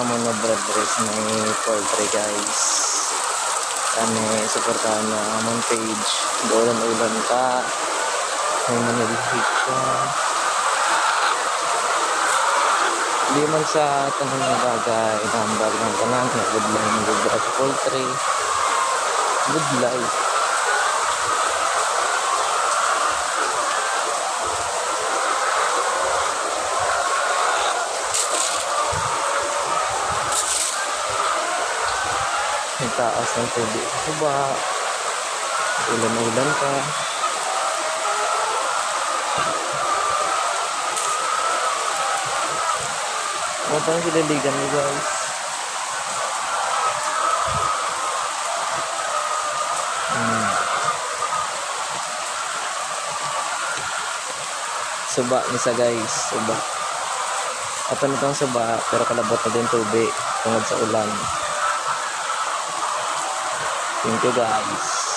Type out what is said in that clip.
namon nga brother sa may poultry guys. Kami supportahan na among page. Ulan-ulan ka. May manilihik ka. Hindi man sa tanong na bagay. Nambag ng tanan. Good life ng good sa poultry. Good life. May taas ng tubig sa suba. Ulan-ulan ka. Ano pa yung kilaligan mo guys? Suba nisa guys. Suba. Ato na itong suba pero kalabot na din tubig tungod sa ulan. Thank you guys.